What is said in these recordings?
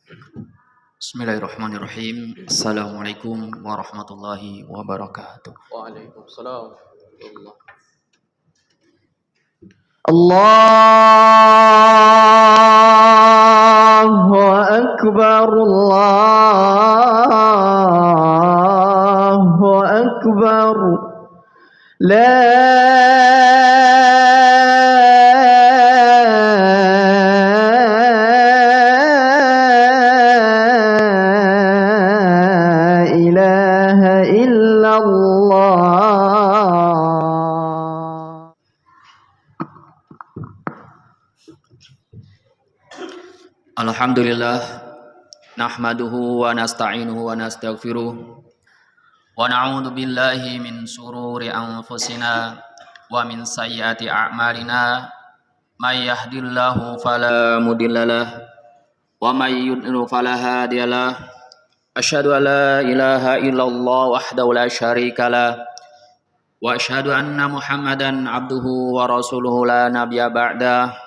Bismillahirrahmanirrahim. Assalamualaikum warahmatullahi wabarakatuh. Waalaikumsalam warahmatullah. Allahu Akbar, Allahu Akbar. La ilaha illallah. Alhamdulillah nahmaduhu wa nasta'inuhu wa nastaghfiruh wa na'udzu billahi min sururi anfusina wa min sayyiati a'malina may yahdihillahu fala mudhillalah wa may yudlil fala hadiyalah. Asyhadu an la ilaha illallah wahdahu la syarikalah wa asyhadu anna Muhammadan abduhu wa rasuluhu la nabiyya ba'dah.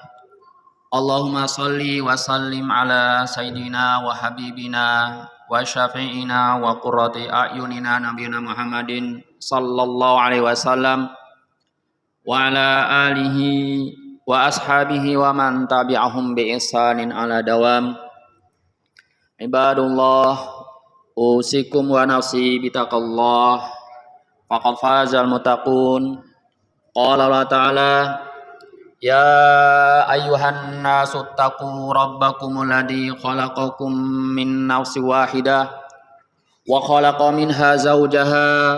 Allahumma salli wa sallim ala sayyidina wa habibina wa syafi'ina wa qurrati a'yunina nabiyina Muhammadin sallallahu alaihi wasallam wa ala alihi wa ashabihi wa man tabi'ahum bi ihsanin ala dawam. Ibadullah, usikum wa nafsi bitaqallah faqad fazal muttaqun. Qala Allah ta'ala: Ya ayyuhan nasu taqu rabbakumul ladzi khalaqakum min nafsin wahidah wa khalaqa minha zawjaha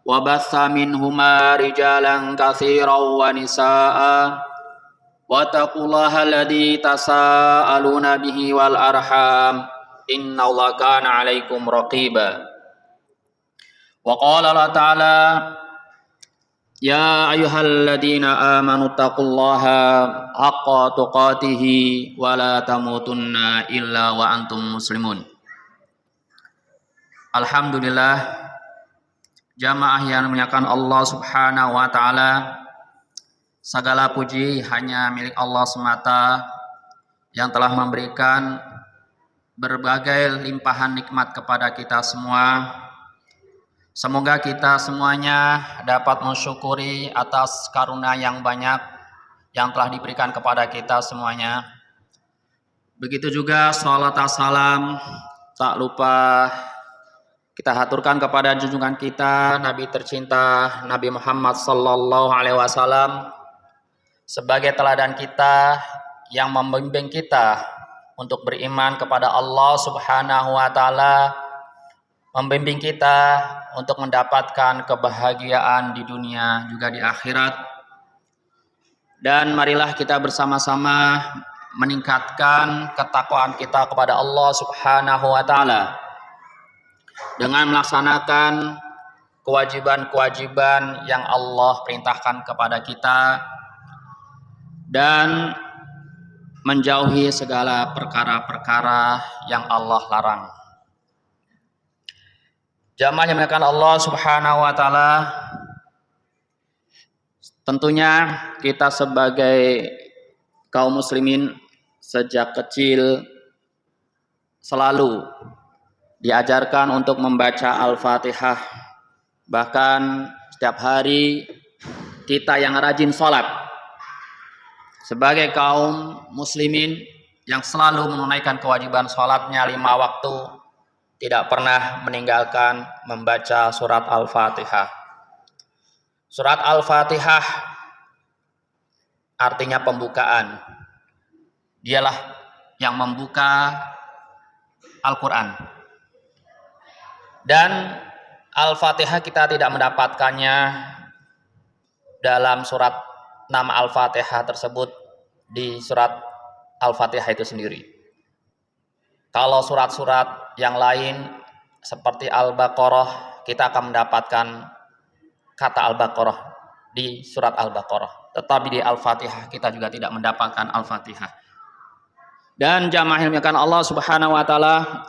wa batha minhuma rijalan katsiran wa nisaa'a wattaqullaha alladzi tasaaluna bihi wal arham innallaha kana 'alaikum raqiba. Wa qala Allah ta'ala: Ya ayyuhalladzina amanu taqullaha haqqa tuqatih wa la tamutunna illa wa antum muslimun. Alhamdulillah, jamaah yang dimuliakan Allah Subhanahu wa taala, segala puji hanya milik Allah semata yang telah memberikan berbagai limpahan nikmat kepada kita semua. Semoga kita semuanya dapat mensyukuri atas karunia yang banyak yang telah diberikan kepada kita semuanya. Begitu juga sholawat dan salam tak lupa kita haturkan kepada junjungan kita Nabi tercinta Nabi Muhammad sallallahu alaihi wasallam sebagai teladan kita yang membimbing kita untuk beriman kepada Allah Subhanahu wa taala, membimbing kita untuk mendapatkan kebahagiaan di dunia juga di akhirat. Dan marilah kita bersama-sama meningkatkan ketakwaan kita kepada Allah Subhanahu wa taala dengan melaksanakan kewajiban-kewajiban yang Allah perintahkan kepada kita dan menjauhi segala perkara-perkara yang Allah larang. Jamaah yang dimuliakan Allah Subhanahu wa taala, tentunya kita sebagai kaum muslimin sejak kecil selalu diajarkan untuk membaca Al-Fatihah. Bahkan setiap hari kita yang rajin sholat sebagai kaum muslimin yang selalu menunaikan kewajiban sholatnya 5 waktu, tidak pernah meninggalkan membaca surat Al-Fatihah. Surat Al-Fatihah artinya pembukaan. Dialah yang membuka Al-Quran. Dan Al-Fatihah kita tidak mendapatkannya dalam surat nama Al-Fatihah tersebut di surat Al-Fatihah itu sendiri. Kalau surat-surat yang lain seperti Al-Baqarah, kita akan mendapatkan kata Al-Baqarah di surat Al-Baqarah. Tetapi di Al-Fatihah kita juga tidak mendapatkan Al-Fatihah. Dan jamaah yang dimuliakan Allah Subhanahu wa taala,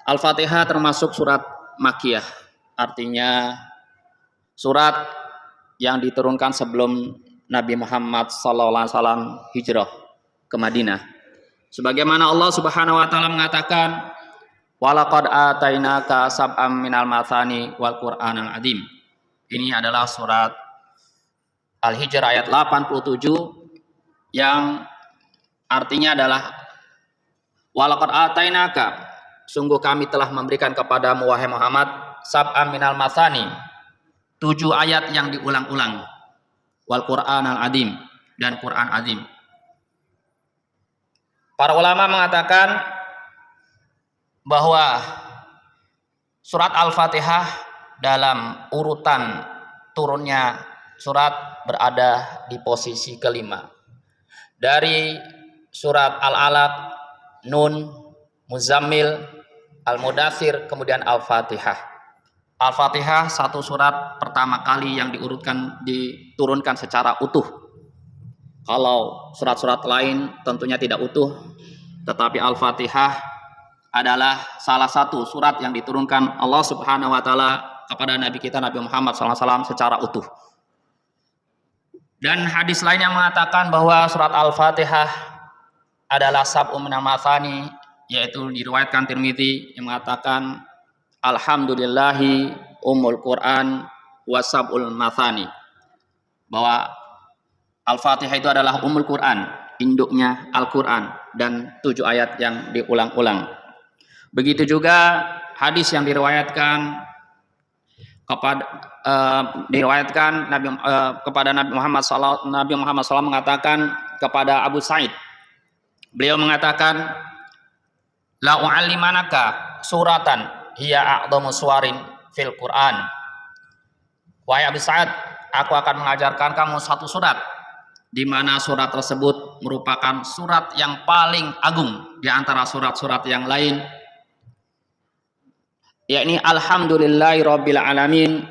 Al-Fatihah termasuk surat Makkiyah. Artinya surat yang diturunkan sebelum Nabi Muhammad sallallahu alaihi wasallam hijrah ke Madinah. Sebagaimana Allah Subhanahu wa taala mengatakan, "Walaqad atainaka sab'am minal mathani wal Qur'anal adzim." Ini adalah surat Al-Hijr ayat 87 yang artinya adalah walaqad atainaka, sungguh kami telah memberikan kepadamu wahai Muhammad sab'am minal mathani, 7 ayat yang diulang-ulang, wal Qur'anal adzim, dan Quran azim. Para ulama mengatakan bahwa surat Al-Fatihah dalam urutan turunnya surat berada di posisi kelima. Dari surat Al-Alaq, Nun, Muzammil, Al-Mudaththir, kemudian Al-Fatihah. Al-Fatihah satu surat pertama kali yang diturunkan secara utuh. Kalau surat-surat lain tentunya tidak utuh, tetapi Al-Fatihah adalah salah satu surat yang diturunkan Allah Subhanahu wa taala kepada Nabi kita Nabi Muhammad SAW secara utuh. Dan hadis lain yang mengatakan bahwa surat Al-Fatihah adalah sab'un minal mathani, yaitu diriwayatkan Tirmidzi yang mengatakan alhamdulillahi ummul Quran wa sab'ul mathani, bahwa Al-Fatihah itu adalah ummul Quran, induknya Al-Quran, dan 7 ayat yang diulang-ulang. Begitu juga hadis yang diriwayatkan kepada Nabi Muhammad SAW mengatakan kepada Abu Sa'id, beliau mengatakan, la u'allimanaka suratan hiya a'dhamu suwarin fil Quran. Wahai Abu Sa'id, aku akan mengajarkan kamu satu surat, di mana surat tersebut merupakan surat yang paling agung di antara surat-surat yang lain, yakni alhamdulillahirabbil alamin.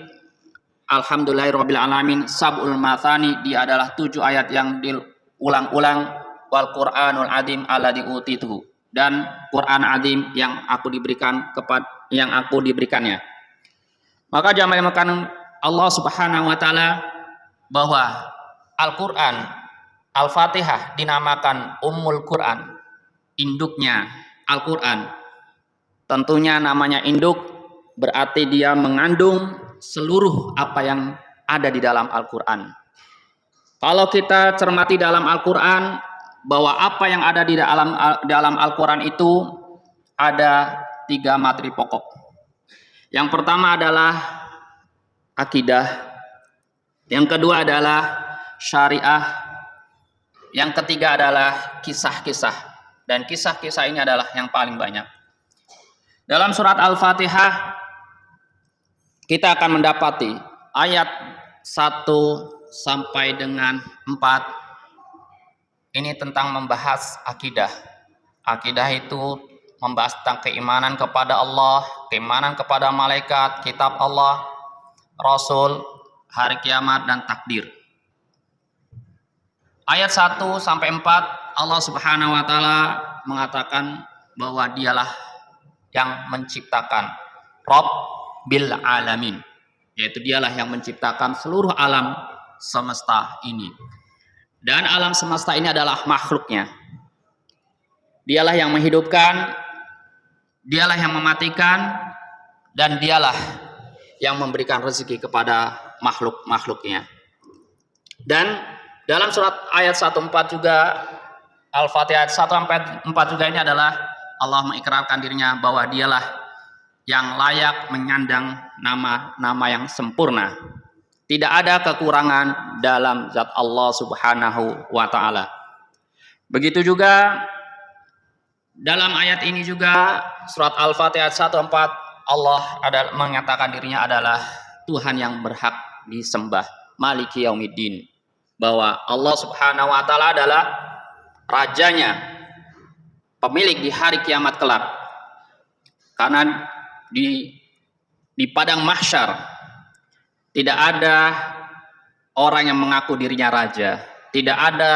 Alhamdulillahirabbil alamin sab'ul mathani, dia adalah 7 ayat yang diulang-ulang, wal Qur'anul adzim alladzi utitu, dan Quran adzim yang aku diberikannya. Maka jamaah makan Allah Subhanahu wa taala bahwa Al-Quran, Al-Fatihah dinamakan Ummul Quran, induknya Al-Quran. Tentunya namanya induk berarti dia mengandung seluruh apa yang ada di dalam Al-Quran. Kalau kita cermati dalam Al-Quran, bahwa apa yang ada di dalam Al-Quran itu ada 3 materi pokok. Yang pertama adalah akidah, yang kedua adalah syariah, yang ketiga adalah kisah-kisah, dan kisah-kisah ini adalah yang paling banyak. Dalam surat Al-Fatihah kita akan mendapati ayat 1 sampai dengan 4 ini tentang membahas akidah. Akidah itu membahas tentang keimanan kepada Allah, keimanan kepada malaikat, kitab Allah, Rasul, hari kiamat, dan takdir. Ayat 1 sampai 4 Allah Subhanahu wa taala mengatakan bahwa dialah yang menciptakan, Rabbil alamin, yaitu dialah yang menciptakan seluruh alam semesta ini. Dan alam semesta ini adalah makhluknya. Dialah yang menghidupkan, dialah yang mematikan, dan dialah yang memberikan rezeki kepada makhluk-makhluknya. Dan dalam surat ayat 1-4 juga, Al-Fatihah ayat 1-4 juga ini adalah Allah mengikrarkan dirinya bahwa dialah yang layak menyandang nama-nama yang sempurna. Tidak ada kekurangan dalam zat Allah Subhanahu wa ta'ala. Begitu juga dalam ayat ini juga, surat Al-Fatihah ayat 1-4, Allah mengatakan dirinya adalah Tuhan yang berhak disembah, Maliki Yaumiddin, bahwa Allah Subhanahu wa taala adalah rajanya, pemilik di hari kiamat kelak. Karena di padang mahsyar tidak ada orang yang mengaku dirinya raja, tidak ada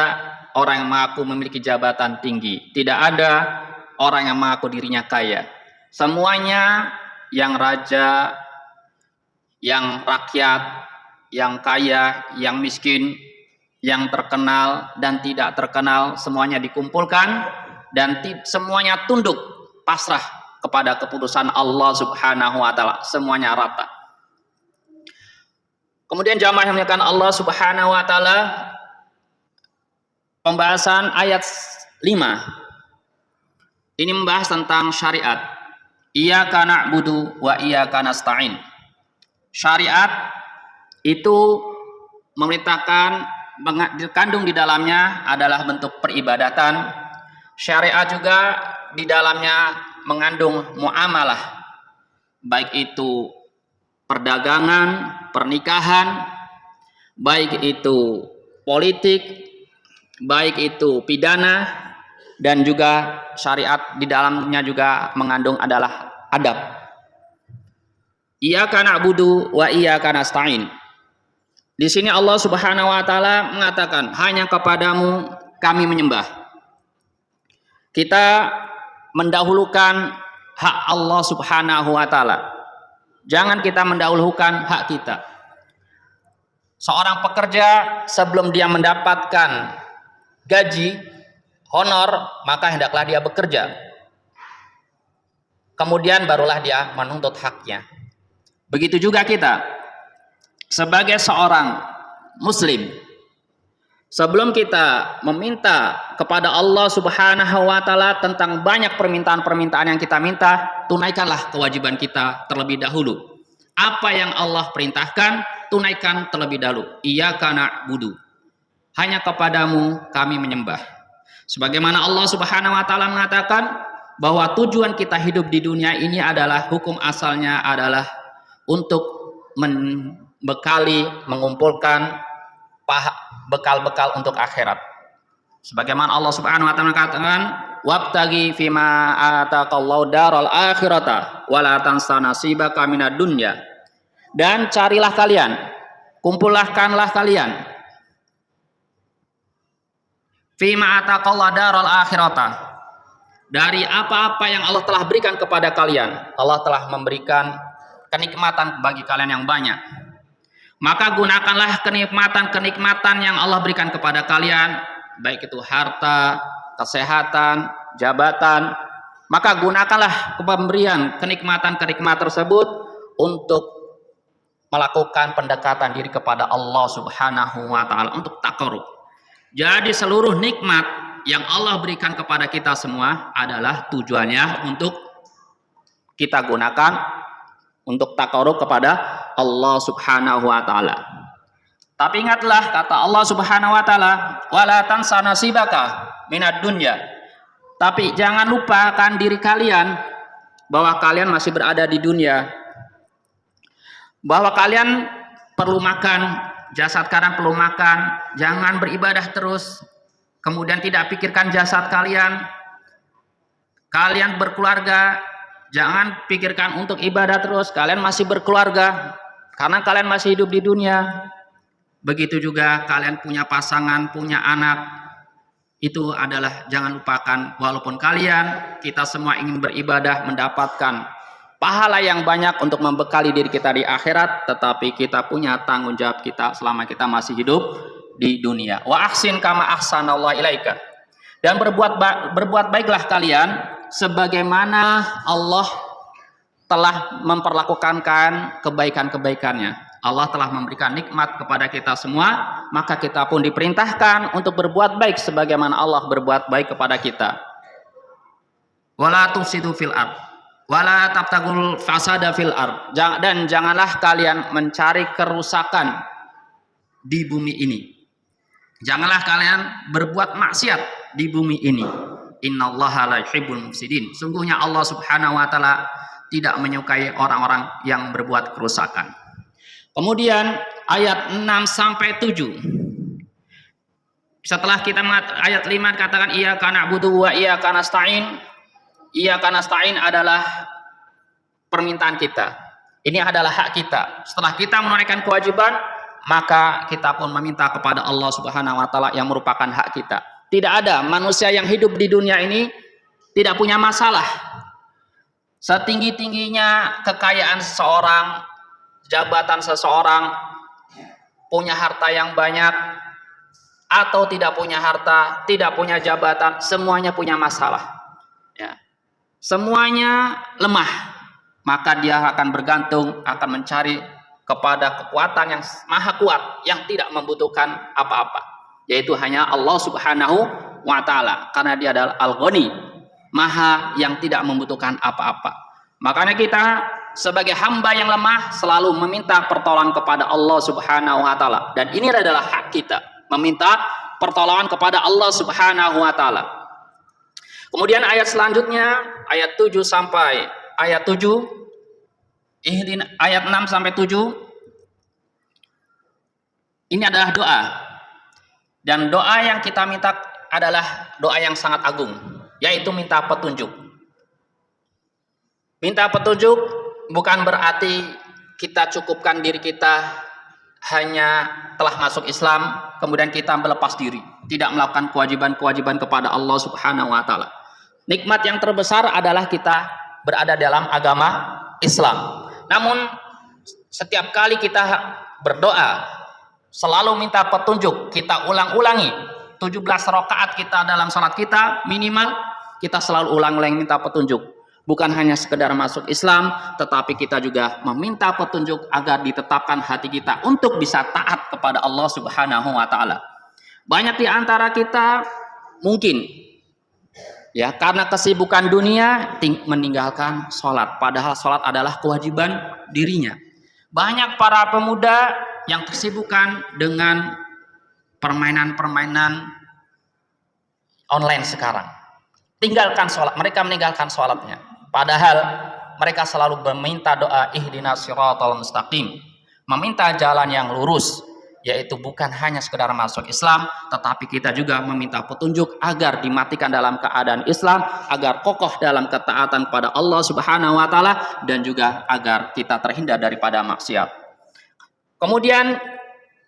orang yang mengaku memiliki jabatan tinggi, tidak ada orang yang mengaku dirinya kaya. Semuanya yang raja, yang rakyat, yang kaya, yang miskin, yang terkenal dan tidak terkenal, semuanya dikumpulkan dan semuanya tunduk pasrah kepada keputusan Allah Subhanahu wa taala, semuanya rata. Kemudian jamaah yang dimuliakan Allah Subhanahu wa taala, pembahasan ayat 5 ini membahas tentang syariat. Iyyaka na'budu wa iyyaka nasta'in. Syariat itu memerintahkan, dikandung di dalamnya adalah bentuk peribadatan. Syariat juga di dalamnya mengandung muamalah, baik itu perdagangan, pernikahan, baik itu politik, baik itu pidana, dan juga syariat di dalamnya juga mengandung adalah adab. Iyyaka na'budu wa iyyaka nasta'in. Di sini Allah Subhanahu wa taala mengatakan, hanya kepadamu kami menyembah. Kita mendahulukan hak Allah Subhanahu wa taala. Jangan kita mendahulukan hak kita. Seorang pekerja sebelum dia mendapatkan gaji, honor, maka hendaklah dia bekerja. Kemudian barulah dia menuntut haknya. Begitu juga kita sebagai seorang muslim, sebelum kita meminta kepada Allah Subhanahu wa taala tentang banyak permintaan-permintaan yang kita minta, tunaikanlah kewajiban kita terlebih dahulu. Apa yang Allah perintahkan, tunaikan terlebih dahulu. Iyyaka na'budu. Hanya kepadamu kami menyembah. Sebagaimana Allah Subhanahu wa taala mengatakan bahwa tujuan kita hidup di dunia ini adalah, hukum asalnya adalah untuk membekali, mengumpulkan bekal-bekal untuk akhirat. Sebagaimana Allah Subhanahu wa taala mengatakan, wabtaghi fima ataqallahu daral akhirata wala tansa nasibaka minad dunya. Dan carilah kalian, kumpulkanlah kalian fima ataqallahu daral akhirata, dari apa-apa yang Allah telah berikan kepada kalian. Allah telah memberikan kenikmatan bagi kalian yang banyak. Maka gunakanlah kenikmatan-kenikmatan yang Allah berikan kepada kalian, baik itu harta, kesehatan, jabatan. Maka gunakanlah pemberian kenikmatan-kenikmatan tersebut untuk melakukan pendekatan diri kepada Allah Subhanahu wa taala, untuk taqarrub. Jadi seluruh nikmat yang Allah berikan kepada kita semua adalah tujuannya untuk kita gunakan untuk taqarrub kepada Allah Subhanahu wa taala. Tapi ingatlah kata Allah Subhanahu wa taala, wala tansa nasibaka minad dunya. Tapi jangan lupakan diri kalian bahwa kalian masih berada di dunia. Bahwa kalian perlu makan, jasad kalian perlu makan, jangan beribadah terus kemudian tidak pikirkan jasad kalian. Kalian berkeluarga, jangan pikirkan untuk ibadah terus, kalian masih berkeluarga karena kalian masih hidup di dunia. Begitu juga kalian punya pasangan, punya anak, itu adalah jangan lupakan, walaupun kita semua ingin beribadah, mendapatkan pahala yang banyak untuk membekali diri kita di akhirat, tetapi kita punya tanggung jawab kita selama kita masih hidup di dunia. Wa ahsin kama ahsanallahu ilaika. Dan berbuat baiklah kalian sebagaimana Allah telah memperlakukan kebaikan-kebaikannya. Allah telah memberikan nikmat kepada kita semua, maka kita pun diperintahkan untuk berbuat baik sebagaimana Allah berbuat baik kepada kita. Wala tufsidu fil ard, wala tabtagul fasada fil ard. Dan janganlah kalian mencari kerusakan di bumi ini. Janganlah kalian berbuat maksiat di bumi ini. Innallaha la yuhibbul mufsidin. Sungguhnya Allah Subhanahu wa taala tidak menyukai orang-orang yang berbuat kerusakan. Kemudian ayat 6 sampai 7. Setelah kita ayat 5 katakan iyyaka na'budu wa iyyaka nasta'in. Iyyaka nasta'in adalah permintaan kita. Ini adalah hak kita. Setelah kita menunaikan kewajiban, maka kita pun meminta kepada Allah Subhanahu wa taala yang merupakan hak kita. Tidak ada manusia yang hidup di dunia ini tidak punya masalah. Setinggi-tingginya kekayaan seseorang, jabatan seseorang, punya harta yang banyak, atau tidak punya harta, tidak punya jabatan, semuanya punya masalah. Ya. Semuanya lemah, maka dia akan bergantung, akan mencari kepada kekuatan yang maha kuat, yang tidak membutuhkan apa-apa, yaitu hanya Allah Subhanahu wa Ta'ala, karena dia adalah Al-Ghani, maha yang tidak membutuhkan apa-apa. Makanya kita sebagai hamba yang lemah selalu meminta pertolongan kepada Allah Subhanahu wa Ta'ala, dan ini adalah hak kita, meminta pertolongan kepada Allah Subhanahu wa Ta'ala. Kemudian ayat selanjutnya, ayat 7 sampai ayat 7, ayat 6 sampai 7, ini adalah doa. Dan doa yang kita minta adalah doa yang sangat agung, yaitu minta petunjuk. Minta petunjuk bukan berarti kita cukupkan diri kita hanya telah masuk Islam, kemudian kita melepas diri, tidak melakukan kewajiban-kewajiban kepada Allah Subhanahu wa Ta'ala. Nikmat yang terbesar adalah kita berada dalam agama Islam. Namun setiap kali kita berdoa, selalu minta petunjuk, kita ulang-ulangi 17 rakaat kita dalam salat kita, minimal kita selalu ulang-ulangi minta petunjuk. Bukan hanya sekedar masuk Islam, tetapi kita juga meminta petunjuk agar ditetapkan hati kita untuk bisa taat kepada Allah Subhanahu wa Ta'ala. Banyak di antara kita mungkin ya karena kesibukan dunia meninggalkan sholat, padahal sholat adalah kewajiban dirinya. Banyak para pemuda yang kesibukan dengan permainan-permainan online sekarang, tinggalkan sholat, mereka meninggalkan sholatnya. Padahal mereka selalu meminta doa ihdinas siratal mustaqim, meminta jalan yang lurus, yaitu bukan hanya sekedar masuk Islam, tetapi kita juga meminta petunjuk agar dimatikan dalam keadaan Islam, agar kokoh dalam ketaatan kepada Allah Subhanahu wa Ta'ala, dan juga agar kita terhindar daripada maksiat. Kemudian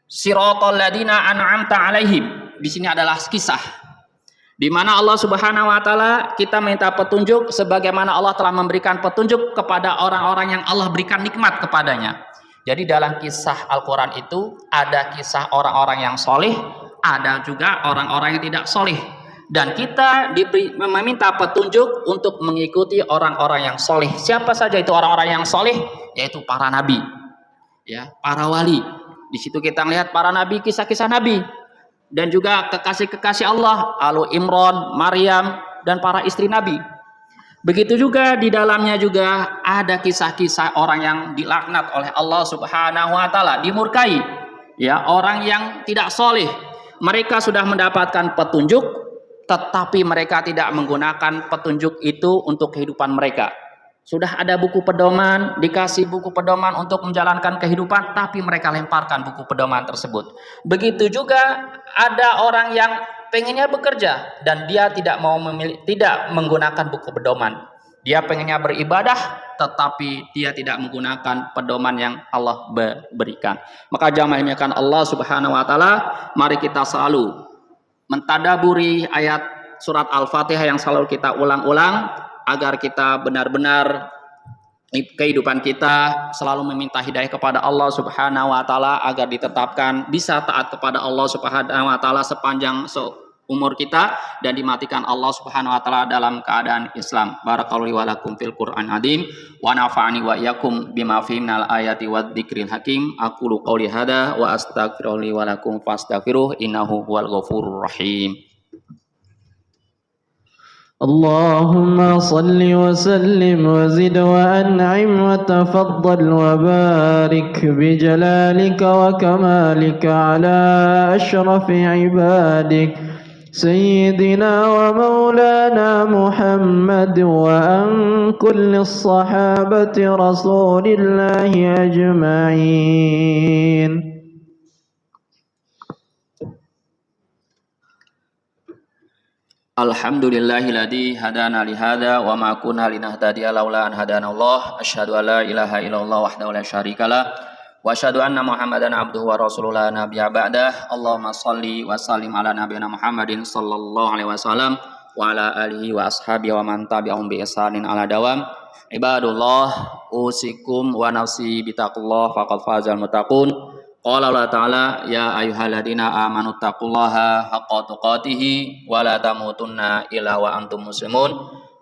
siratal ladina an'amta alaihim, di sini adalah kisah di mana Allah Subhanahu wa Ta'ala kita minta petunjuk sebagaimana Allah telah memberikan petunjuk kepada orang-orang yang Allah berikan nikmat kepadanya. Jadi dalam kisah Al-Quran itu ada kisah orang-orang yang soleh, ada juga orang-orang yang tidak soleh. Dan kita meminta petunjuk untuk mengikuti orang-orang yang soleh. Siapa saja itu orang-orang yang soleh? Yaitu para nabi, ya, para wali. Di situ kita melihat para nabi, kisah-kisah nabi. Dan juga kekasih-kekasih Allah, Alu Imran, Maryam, dan para istri Nabi. Begitu juga di dalamnya juga ada kisah-kisah orang yang dilaknat oleh Allah Subhanahu wa Ta'ala, dimurkai, ya, orang yang tidak soleh. Mereka sudah mendapatkan petunjuk, tetapi mereka tidak menggunakan petunjuk itu untuk kehidupan mereka. Sudah ada buku pedoman, dikasih buku pedoman untuk menjalankan kehidupan, tapi mereka lemparkan buku pedoman tersebut. Begitu juga ada orang yang pengennya bekerja dan dia tidak menggunakan buku pedoman. Dia pengennya beribadah, tetapi dia tidak menggunakan pedoman yang Allah berikan. Maka jamaah yang Allah Subhanahu wa Ta'ala, mari kita selalu mentadaburi ayat surat Al-Fatihah yang selalu kita ulang-ulang, agar kita benar-benar kehidupan kita selalu meminta hidayah kepada Allah Subhanahu wa Ta'ala, agar ditetapkan bisa taat kepada Allah Subhanahu wa Ta'ala sepanjang umur kita, dan dimatikan Allah Subhanahu wa Ta'ala dalam keadaan Islam. Barakallahu wa lakum fil Qur'an adim wa nafa'ani wa iyyakum bima fihi minal ayati wad dzikril hakim. Aqulu qouli hadza wa astaghfirullahi wa lakum fastaghfiruh innahu huwal ghafurur rahim. اللهم صل وسلم وزد وأنعم وتفضل وبارك بجلالك وكمالك على أشرف عبادك سيدنا ومولانا محمد وأن كل الصحابة رسول الله أجمعين. Alhamdulillahilladzi hadana li hadza wa ma kunna linahtadiya laula an hadanallah. Asyhadu an la ilaha illallah wahdahu la syarikalah wa asyhadu anna Muhammadan abduhu wa rasuluhu la nabiyya ba'dah. Allahumma shalli wa sallim ala nabiyyina Muhammadin sallallahu alaihi wasallam wa ala alihi wa ashabihi wa man tabi'ahum bi ihsanin ala dawam. Ibadullah, usikum wa nafsi bitaqullah faqad fazal muttaqun. Qala Allah Ta'ala ya ayyuhalladzina amanu taqullaha haqqa tuqatih wa la tamutunna illa wa antum muslimun.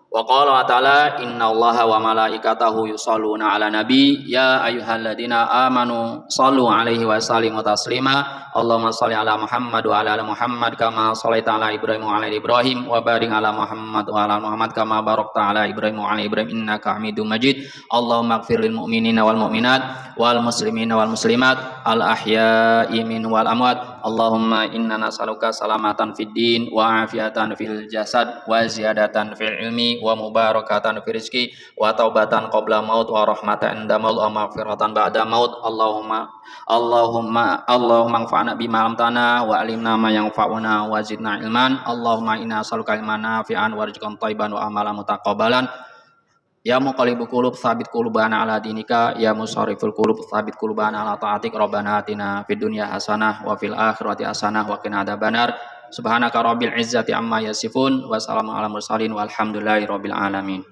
Wa qala Allah Ta'ala innallaha wa malaikatahu yusholluna 'alan nabi ya ayyuhalladzina amanu shallu 'alaihi wa sallimu taslima. Allahumma shalli ala Muhammad wa ala ali Muhammad kama shallaita ala Ibrahim wa ala ali Ibrahim wa barik ala Muhammad wa ala Muhammad kama barakta ala Ibrahim wa ala Ibrahim innaka Hamidum Majid. Allahumma ighfir lil mu'minina wal mu'minat wal muslimina wal muslimat al ahya'i min wal amwat. Allahumma inna nas'aluka salamatan fid din wa afiatan fil jasad wa ziyadatan fil ilmi wa mubarakatan fil rizqi wa taubatan qabla maut wa rahmatan inda maut wa maghfiratan ba'da maut. Allahumma anfa'na bima 'allamtana wa 'allimna ma yanfa'una wa zidna ilman. Allahumma inna nas'aluka ilman nafi'an wa rizqan thayyiban wa amalan mutaqabbalan. Ya muqallibul qulub tsabit qulubana ala dinika ya musarriful qulub tsabit qulubana ala taatik. Rabbana atina fid dunya hasanah wa fil akhirati hasanah wa qina adzabannar. Subhanaka rabbil izzati amma yasifun wa salamun alal mursalin walhamdulillahi rabbil alamin.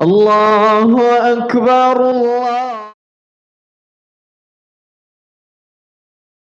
Allahu akbar Allah